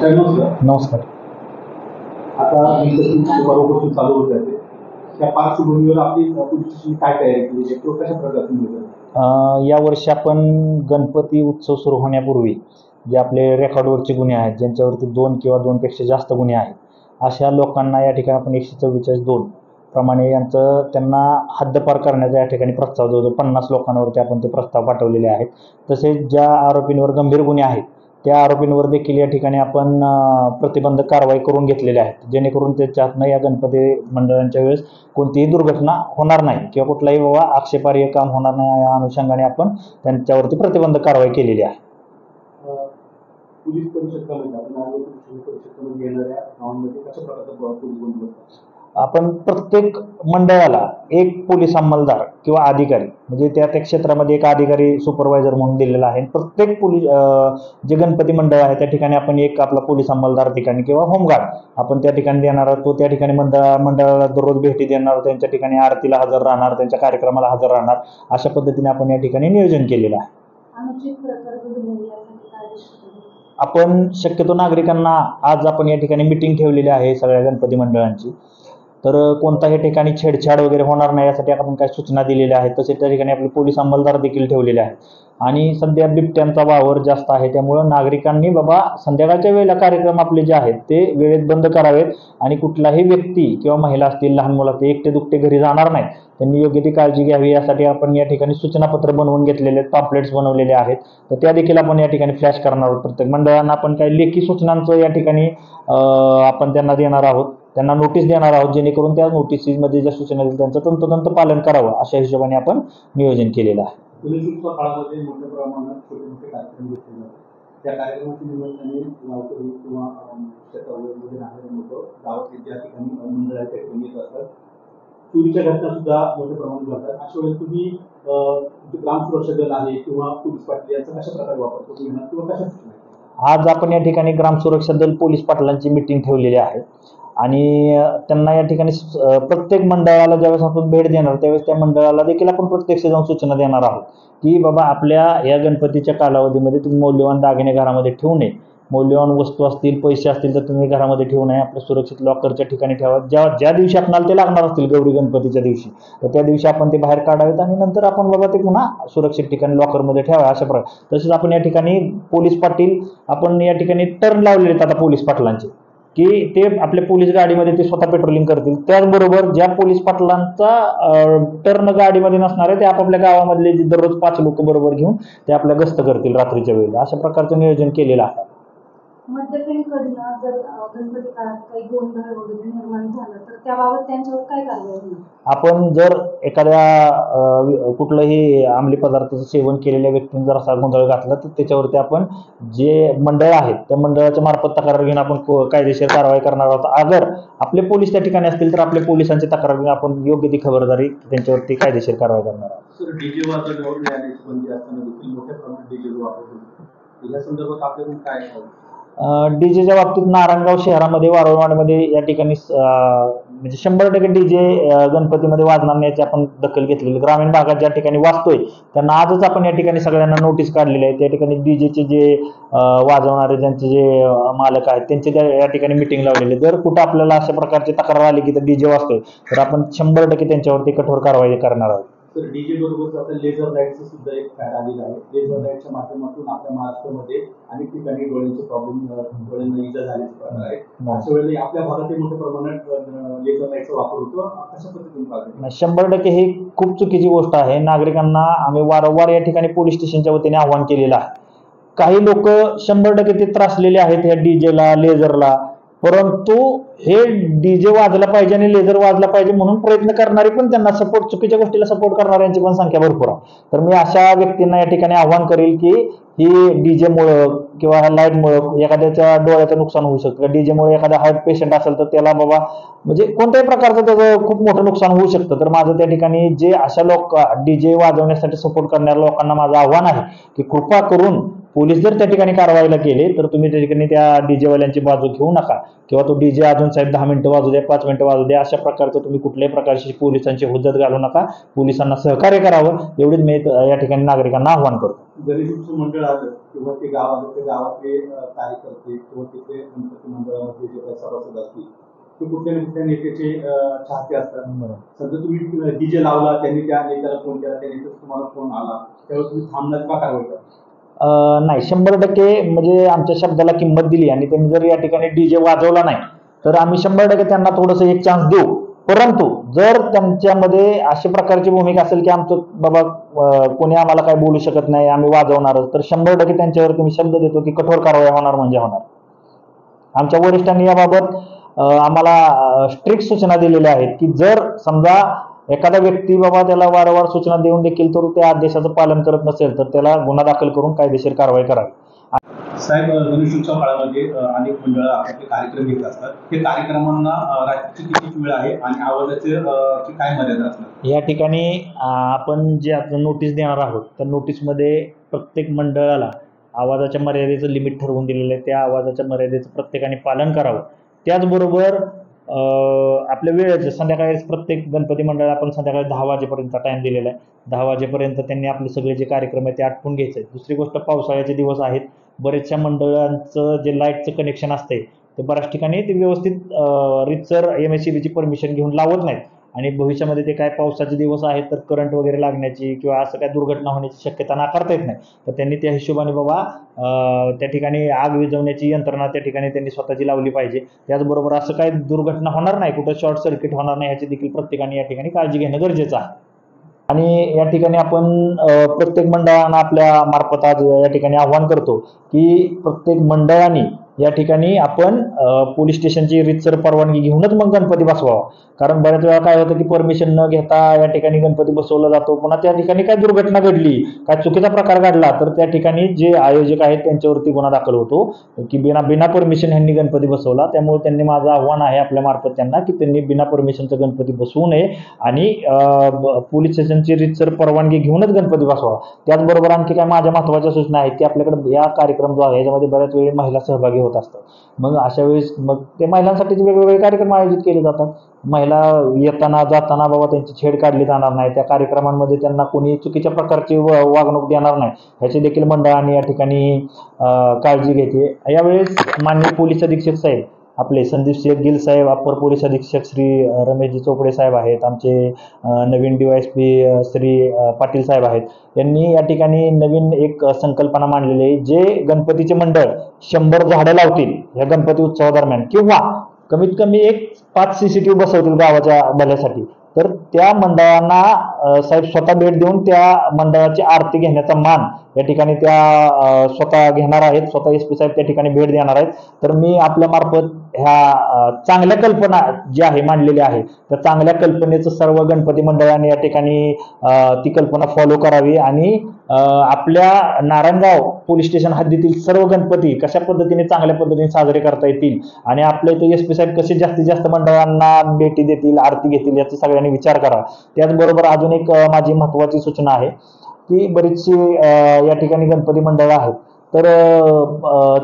नमस्कार. आता बरोबर चालू होत आहे त्या पार्श्वभूमीवर आपली पोलीस काय तयारी केली कशा प्रकारचे या वर्षी आपण गणपती उत्सव सुरू होण्यापूर्वी जे आपले रेकॉर्डवरचे गुन्हे आहेत, ज्यांच्यावरती 2 किंवा 2पेक्षा जास्त गुन्हे आहेत, अशा लोकांना या ठिकाणी आपण 144(2) प्रमाणे त्यांना हद्दपार करण्याचा या ठिकाणी प्रस्ताव जवळजवळ 50 लोकांवरती आपण ते प्रस्ताव पाठवलेले आहेत. तसेच ज्या आरोपींवर गंभीर गुन्हे आहेत त्या आरोपींवर देखील या ठिकाणी आपण प्रतिबंधक कारवाई करून घेतलेल्या आहेत, जेणेकरून त्याच्यातनं या गणपती मंडळांच्या वेळेस कोणतीही दुर्घटना होणार नाही किंवा कुठलाही बाबा आक्षेपार्ह काम होणार नाही या अनुषंगाने आपण त्यांच्यावरती प्रतिबंधक कारवाई केलेली आहे. पोलीस परिषद येणाऱ्या गावांमध्ये कशा प्रकारचा पोलीस बंदोबस्त आपण प्रत्येक मंडळाला एक पोलीस अंमलदार किंवा अधिकारी म्हणजे त्या क्षेत्रामध्ये एक अधिकारी सुपरवायझर म्हणून दिलेला आहे. प्रत्येक पोलीस जे गणपती मंडळ आहे त्या ठिकाणी आपण एक आपला पोलीस अंमलदार ठिकाणी किंवा होमगार्ड आपण त्या ठिकाणी देणार आहोत. तो त्या ठिकाणी मंडळाला दररोज भेटी देणार, त्यांच्या ठिकाणी आरतीला हजर राहणार, त्यांच्या कार्यक्रमाला हजर राहणार. अशा पद्धतीने आपण या ठिकाणी नियोजन केलेलं आहे. आपण शक्यतो नागरिकांना आज आपण या ठिकाणी मीटिंग ठेवलेली आहे सगळ्या गणपती मंडळांची. तर कोणत्याही ठिकाणी छेडछाड वगैरे होणार नाही यासाठी आपण काही सूचना दिलेल्या आहेत. तसेच त्या ठिकाणी आपले पोलीस अंमलदार देखील ठेवलेले आहेत. आणि सध्या बिबट्यांचा वावर जास्त आहे, त्यामुळं नागरिकांनी बाबा संध्याकाळच्या वेळेला कार्यक्रम आपले जे आहेत ते वेळेत बंद करावेत आणि कुठलाही व्यक्ती किंवा महिला असतील, लहान मुलं असतील, एकटे दुकटे घरी जाणार नाहीत. त्यांनी योग्य ती काळजी घ्यावी यासाठी आपण या ठिकाणी सूचनापत्र बनवून घेतलेले आहेत, पॅम्पलेट्स बनवलेले आहेत. तर त्या देखील आपण या ठिकाणी फ्लॅश करणार आहोत. प्रत्येक मंडळांना आपण काही लेखी सूचनांचं या ठिकाणी आपण त्यांना देणार आहोत, त्यांना नोटीस देणार आहोत, जेणेकरून त्या नोटिसीमध्ये ज्या सूचना दिल्या त्यांचं तंतोतंत पालन करावं अशा हिशोबाने आपण नियोजन केलेलं आहे. गणेशोत्सव काळामध्ये मोठ्या प्रमाणात छोटे मोठे कार्यक्रम घेतले जातात. त्या कार्यक्रमाच्या निमित्ताने गावकरी किंवा शेतामध्ये राहणारे लोक गावातले ज्या ठिकाणी मंडळाच्या ठिकाणी येत असतात, चोरीच्या घटना सुद्धा मोठ्या प्रमाणात घडतात. अशा वेळेस तुम्ही ग्राम सुरक्षा दल आहे किंवा पोलीस पाटील याचा कशा प्रकारे वापर करून घेणार किंवा कशा आज आपण या ठिकाणी ग्राम सुरक्षा दल पोलीस पाटलांची मीटिंग ठेवलेली आहे आणि त्यांना या ठिकाणी प्रत्येक मंडळाला ज्यावेळेस आपण भेट देणार त्यावेळेस त्या मंडळाला देखील आपण प्रत्यक्ष जाऊन सूचना देणार आहोत की बाबा आपल्या या गणपतीच्या कालावधीमध्ये तुम्ही मौल्यवान दागिने घरामध्ये ठेवू नये, मौल्यवान वस्तू असतील, पैसे असतील तर तुम्ही घरामध्ये ठेवू नये, आपल्या सुरक्षित लॉकरच्या ठिकाणी ठेवा. ज्या दिवशी आपल्याला ते लागणार असतील गौरी गणपतीच्या दिवशी तर त्या दिवशी आपण ते बाहेर काढावेत आणि नंतर आपण बाबा ते पुन्हा सुरक्षित ठिकाणी लॉकरमध्ये ठेवा. अशा प्रकारे तसेच आपण या ठिकाणी पोलीस पाटील आपण या ठिकाणी टर्न लावलेले आहेत आता पोलीस पाटलांचे की ते आपल्या पोलीस गाडीमध्ये ते स्वतः पेट्रोलिंग करतील. त्याचबरोबर ज्या पोलीस पाटलांचा टर्न गाडीमध्ये नसणार आहे ते आपापल्या गावामधले दररोज 5 लोक बरोबर घेऊन ते आपल्या गस्त करतील रात्रीच्या वेळेला. अशा प्रकारचं नियोजन केलेलं आहे. मद्यपेंकडनं जर गणपती काळात काही गोंधळ वगैरे निर्माण झालं तर त्याबाबत त्यांच्यावर काय कारवाई होईल? आपण जर एखाद्या कुठलंही अंमली पदार्थाचं सेवन केलेल्या व्यक्तीने जर असा गोंधळ घातला तर त्याच्यावरती आपण जे मंडळ आहेत त्या मंडळाच्या मार्फत तक्रार घेऊन आपण कायदेशीर कारवाई करणार आहोत. अगर आपले पोलीस त्या ठिकाणी असतील तर आपल्या पोलिसांची तक्रार घेऊन आपण योग्य ती खबरदारी त्यांच्यावरती कायदेशीर कारवाई करणार आहोत. डीजे वाजवण्यावर बंदी असताना देखील मोठ्या प्रमाणात डीजे वापरतो, या संदर्भात आपल्याकडून काय डीजेच्या बाबतीत नारायणगाव शहरामध्ये वारवाडमध्ये या ठिकाणी म्हणजे 100% डीजे गणपतीमध्ये वाजणार नाही याची आपण दखल घेतलेली. ग्रामीण भागात ज्या ठिकाणी वाजतोय त्यांना आजच आपण या ठिकाणी सगळ्यांना नोटीस काढलेली आहे. त्या ठिकाणी डीजेचे जे वाजवणारे ज्यांचे जे मालक आहेत त्यांचे या ठिकाणी मिटिंग लावलेली. जर कुठं आपल्याला अशा प्रकारची तक्रार आली की डीजे वाजतोय तर आपण 100% त्यांच्यावरती कठोर कारवाई करणार आहोत. तर डीजे बरोबर आता लेझर लाईटचं सुद्धा एक फॅड आलेलं आहे. लेझर लाईटच्या माध्यमातून आपल्या महाराष्ट्रामध्ये अनेक ठिकाणी डोळ्यांचे प्रॉब्लेम, डोळ्यांना इजा झाल्याचे प्रकार आहे. अशा वेळेला आपल्या भागात मोठ्या प्रमाणात लेझर लाईटचा वापर होतो. कशा पद्धतीने पाहतो? 100% ही खूप चुकीची गोष्ट आहे. नागरिकांना आम्ही वारंवार या ठिकाणी पोलीस स्टेशनच्या वतीने आव्हान केलेलं आहे. काही लोक 100% ते त्रासलेले आहेत या डीजेला, लेझरला, परंतु हे डीजे वाजला पाहिजे आणि लेझर वाजला पाहिजे म्हणून प्रयत्न करणारे पण त्यांना सपोर्ट, चुकीच्या गोष्टीला सपोर्ट करणाऱ्यांची पण संख्या भरपूर आहे. तर मी अशा व्यक्तींना या ठिकाणी आव्हान करेल की ही डीजेमुळं किंवा लाईटमुळं एखाद्याच्या डोळ्याचं नुकसान होऊ शकतं. डीजेमुळे एखादा हार्ट पेशंट असेल तर त्याला बाबा म्हणजे कोणत्याही प्रकारचं त्याचं खूप मोठं नुकसान होऊ शकतं. तर माझं त्या ठिकाणी जे अशा लोक डीजे वाजवण्यासाठी सपोर्ट करणाऱ्या लोकांना माझं आव्हान आहे की कृपा करून पोलीस जर त्या ठिकाणी कारवाईला केले तर तुम्ही त्या ठिकाणी त्या डीजे वाल्यांची बाजू घेऊ नका, किंवा तो डीजे अजून साहेब 10 मिनिटं वाजू द्या, 5 मिनिटं वाजू द्या, अशा प्रकारचं तुम्ही कुठल्याही प्रकारची पोलिसांची हुज्जत घालू नका. पोलिसांना सहकार्य करावं एवढीच मी या ठिकाणी नागरिकांना आव्हान करतो. गणेशोत्सव मंडळ आलं किंवा ते गावातले कार्यकर्ते किंवा तिथे गणपती मंडळामध्ये जे काही सभासद असतील ते कुठल्या ना कुठल्या नेत्याचे चाहते असतात. समजा तुम्ही डीजे लावला, त्यांनी त्या नेत्याला फोन केला, त्या नेत्याचा तुम्हाला फोन आला, त्यावेळेस तुम्ही थांबण्यात का कारवाई करा? नाही, 100% म्हणजे आमच्या शब्दाला किंमत दिली आणि त्यांनी जर या ठिकाणी डीजे वाजवला नाही तर आम्ही 100% त्यांना थोडंसं एक चान्स देऊ. परंतु जर त्यांच्यामध्ये अशा प्रकारची भूमिका असेल की आमचं बाबा कोणी आम्हाला काय बोलू शकत नाही, आम्ही वाजवणारच, तर 100% त्यांच्यावरती मी शब्द देतो की कठोर कारवाई होणार म्हणजे होणार. आमच्या वरिष्ठांनी याबाबत आम्हाला स्ट्रिक्ट सूचना दिलेल्या आहेत की जर समजा एखादा व्यक्ती बाबा त्याला वारंवार सूचना देऊन देखील तो त्या आदेशाचं पालन करत नसेल तर त्याला गुन्हा दाखल करून कायदेशीर कारवाई करावी. साहेब, गणेशोत्सव काळामध्ये अनेक मंडळं आपले कार्यक्रम घेत असतात. ते कार्यक्रमांना रात्रीची किती वेळ आहे आणि आवाजाची काय मर्यादा असणार? या ठिकाणी आपण जे आता नोटीस देणार आहोत त्या नोटीसमध्ये प्रत्येक मंडळाला आवाजाच्या मर्यादेचं लिमिट ठरवून दिलेलं आहे. त्या आवाजाच्या मर्यादेचं प्रत्येकाने पालन करावं. त्याचबरोबर आपल्या वेळेचं संध्याकाळी प्रत्येक गणपती मंडळाला आपण संध्याकाळी 10 वाजेपर्यंत टाईम दिलेला आहे. 10 वाजेपर्यंत त्यांनी आपले सगळे जे कार्यक्रम आहेत ते आटपून घ्यायचे आहेत. दुसरी गोष्ट, पावसाळ्याचे दिवस आहेत, बरेचशा मंडळांचं जे लाईटचं कनेक्शन असते ते बऱ्याच ठिकाणी ते व्यवस्थित रीतसर MSEBची परमिशन घेऊन लावत नाहीत आणि भविष्यामध्ये ते काय पावसाचे दिवस आहेत तर करंट वगैरे लागण्याची किंवा असं काय दुर्घटना होण्याची शक्यता नाकारता येत नाही. तर त्यांनी त्या हिशोबाने बाबा त्या ठिकाणी आग विझवण्याची यंत्रणा त्या ठिकाणी त्यांनी स्वतःची लावली पाहिजे. त्याचबरोबर असं काय दुर्घटना होणार नाही, कुठं शॉर्ट सर्किट होणार नाही ह्याची देखील प्रत्येकाने या ठिकाणी काळजी घेणं गरजेचं आहे. आणि या ठिकाणी आपण प्रत्येक मंडळांना आपल्या मार्फत आज या ठिकाणी आव्हान करतो की प्रत्येक मंडळाने या ठिकाणी आपण पोलीस स्टेशनची रीतसर परवानगी घेऊनच मग गणपती बसवावा. कारण बऱ्याच वेळा काय होतं की परमिशन न घेता या ठिकाणी गणपती बसवला जातो, पुन्हा त्या ठिकाणी काय दुर्घटना घडली, काय चुकीचा प्रकार घडला तर त्या ठिकाणी जे आयोजक आहेत त्यांच्यावरती गुन्हा दाखल होतो की बिना परमिशन ह्यांनी गणपती बसवला. त्यामुळे त्यांनी माझं आव्हान आहे आपल्या मार्फत त्यांना की त्यांनी बिना परमिशनचा गणपती बसवू नये आणि पोलीस स्टेशनची रीतसर परवानगी घेऊनच गणपती बसवावा. त्याचबरोबर आणखी काय माझ्या महत्त्वाच्या सूचना आहेत की आपल्याकडे या कार्यक्रम जो आहे याच्यामध्ये बऱ्याच वेळी महिला सहभागी होत असतात. मग अशा वेळेस मग ते महिलांसाठी वेगवेगळे कार्यक्रम आयोजित केले जातात. महिला येताना जाताना बाबा त्यांची छेड काढली जाणार नाही, त्या कार्यक्रमांमध्ये त्यांना कोणी चुकीच्या प्रकारची वागणूक देणार नाही ह्याची देखील मंडळाने या ठिकाणी काळजी घेते. यावेळेस माननीय पोलीस अधीक्षक साहेब आपले संदीप शेख गिल साहेब, अप्पर पोलीस अधीक्षक श्री रमेशजी चोपडे साहेब आहेत, आमचे नवीन DYSP श्री पाटील साहेब आहेत. यांनी या ठिकाणी नवीन एक संकल्पना मांडलेली आहे. जे गणपतीचे मंडळ 100 झाडं लावतील या गणपती उत्सवादरम्यान किंवा कमीत कमी एक 5 CCTV बसवतील गावाच्या भल्यासाठी, तर त्या मंडळांना साहेब स्वतः भेट देऊन त्या मंडळाची आरती घेण्याचा मान या ठिकाणी त्या स्वतः घेणार आहेत. स्वतः SP साहेब त्या ठिकाणी भेट देणार आहेत. तर मी आपल्या मार्फत ह्या चांगल्या कल्पना जी आहे मांडलेली आहे त्या चांगल्या कल्पनेचं सर्व गणपती मंडळाने या ठिकाणी ती कल्पना फॉलो करावी आणि आपल्या नारायणगाव पोलीस स्टेशन हद्दीतील सर्व गणपती कशा पद्धतीने चांगल्या पद्धतीने साजरे करता येतील आणि आपल्या इथे SP साहेब कसे जास्तीत जास्त मंडळांना भेटी देतील, आरती घेतील याचा सगळ्यांनी विचार करा. त्याचबरोबर अजून एक माझी महत्त्वाची सूचना आहे की बरीचशी या ठिकाणी गणपती मंडळं आहेत तर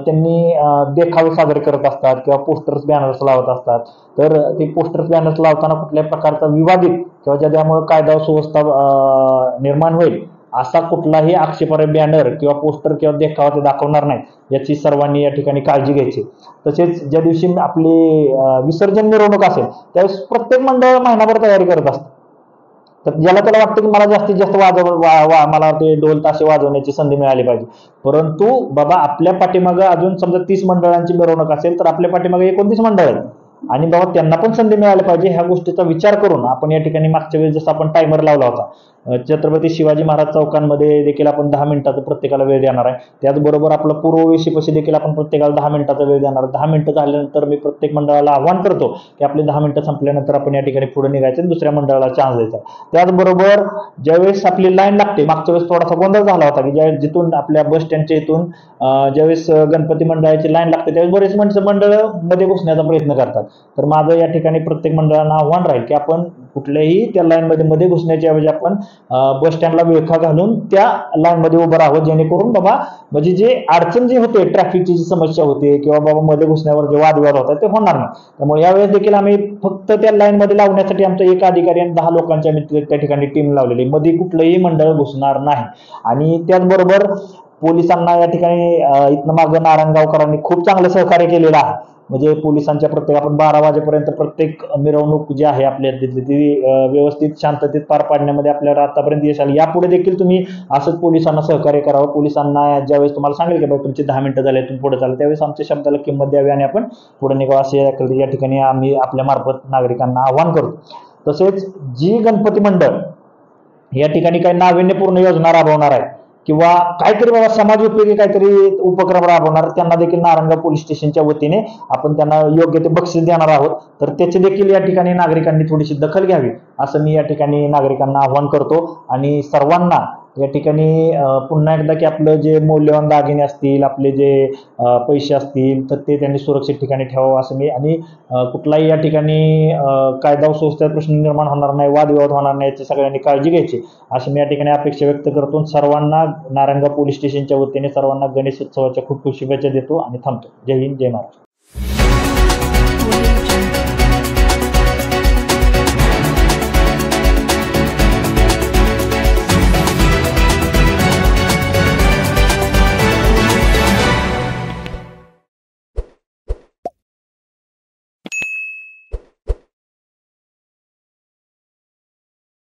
त्यांनी देखावे साजरे करत असतात किंवा पोस्टर्स बॅनर्स लावत असतात. तर ते पोस्टर्स बॅनर्स लावताना कुठल्याही प्रकारचा विवादित किंवा ज्यामुळे कायदा सुव्यवस्था निर्माण होईल असा कुठलाही आक्षेपार्ह बॅनर किंवा पोस्टर किंवा देखावा ते दाखवणार नाही याची सर्वांनी या ठिकाणी काळजी घ्यायची. तसेच ज्या दिवशी आपली विसर्जन मिरवणूक असेल त्यावेळेस प्रत्येक मंडळ महिनाभर तयारी करत असतं. तर ज्याला त्याला वाटतं की मला जास्तीत जास्त मला ते ढोल ताशे वाजवण्याची संधी मिळाली पाहिजे, परंतु बाबा आपल्या पाठीमागं अजून समजा 30 मंडळांची मिरवणूक असेल तर आपल्या पाठीमागे 29 मंडळ आहेत आणि बाबा त्यांना पण संधी मिळाली पाहिजे. ह्या गोष्टीचा विचार करून आपण या ठिकाणी मागच्या वेळेस जसं आपण टायमर लावला होता छत्रपती शिवाजी महाराज चौकांमध्ये देखील आपण 10 मिनिटाचा प्रत्येकाला वेळ देणार आहे. त्याचबरोबर आपलं पूर्ववेशीपाशी देखील आपण प्रत्येकाला 10 मिनिटाचा वेळ देणार आहे. 10 मिनिटं झाल्यानंतर मी प्रत्येक मंडळाला आव्हान करतो की आपले 10 मिनिटं संपल्यानंतर आपण या ठिकाणी पुढे निघायचं आणि दुसऱ्या मंडळाला चान्स द्यायचा. त्याचबरोबर ज्यावेळेस आपली लाईन लागते, मागच्या वेळेस थोडासा गोंधळ झाला होता की ज्यावेळेस जिथून आपल्या बस स्टँडच्या इथून ज्यावेळेस गणपती मंडळाची लाईन लागते त्यावेळेस बरेच मंडळ मध्ये घुसण्याचा प्रयत्न करतात. तर माझं या ठिकाणी प्रत्येक मंडळांना आव्हान राहील की आपण कुठल्याही त्या लाईनमध्ये मध्ये घुसण्याच्या ऐवजी आपण बस स्टँडला विळखा घालून त्या लाईनमध्ये उभं राहावं, जेणेकरून बाबा म्हणजे जे अडचण जी होते, ट्रॅफिकची जी समस्या होते किंवा बाबा मध्ये घुसण्यावर जे वादविवाद होतात ते होणार नाही. त्यामुळे यावेळेस देखील आम्ही फक्त त्या लाईनमध्ये लावण्यासाठी आमचा एक अधिकारी आणि 10 लोकांची आम्ही त्या ठिकाणी टीम लावलेली, मध्ये कुठलंही मंडळ घुसणार नाही. आणि त्याचबरोबर पोलिसांना या ठिकाणी इथनं मागं नारायणगावकरांनी खूप चांगलं सहकार्य केलेलं आहे. म्हणजे पोलिसांच्या प्रत्येक आपण 12 वाजेपर्यंत प्रत्येक मिरवणूक जी आहे आपल्या तिथली ती व्यवस्थित शांततेत पार पाडण्यामध्ये आपल्याला आतापर्यंत यश आलं. यापुढे देखील तुम्ही असंच पोलिसांना सहकार्य करावं. पोलिसांना ज्यावेळेस तुम्हाला सांगेल की बाबा तुमचे 10 मिनिटं झाले, तुम्ही पुढे चाललं, त्यावेळेस आमच्या शब्दाला किंमत द्यावी आणि आपण पुढे निघावं, असे या ठिकाणी आम्ही आपल्या मार्फत नागरिकांना आव्हान करतो. तसेच जी गणपती मंडळ या ठिकाणी काही नाविन्यपूर्ण योजना राबवणार आहे किंवा काहीतरी बाबा समाज उपयोगी काहीतरी उपक्रम राबवणार, त्यांना देखील नारायणगाव पोलीस स्टेशनच्या वतीने आपण त्यांना योग्य ते बक्षीस देणार आहोत. तर त्याची देखील या ठिकाणी नागरिकांनी थोडीशी दखल घ्यावी, असं मी या ठिकाणी नागरिकांना आव्हान करतो. आणि सर्वांना या ठिकाणी पुन्हा एकदा की आपलं जे मौल्यवान दागिने असतील, आपले जे पैसे असतील, तर ते त्यांनी सुरक्षित ठिकाणी ठेवावं असं मी. आणि कुठलाही या ठिकाणी कायदा व सुव्यवस्थेचा प्रश्न निर्माण होणार नाही, वादविवाद होणार नाही, याची सगळ्यांनी काळजी घ्यायची अशी मी या ठिकाणी अपेक्षा व्यक्त करतो. सर्वांना नारायणगाव पोलीस स्टेशनच्या वतीने सर्वांना गणेश उत्सवाच्या खूप खूप शुभेच्छा देतो आणि थांबतो. जय हिंद, जय महाराष्ट्र.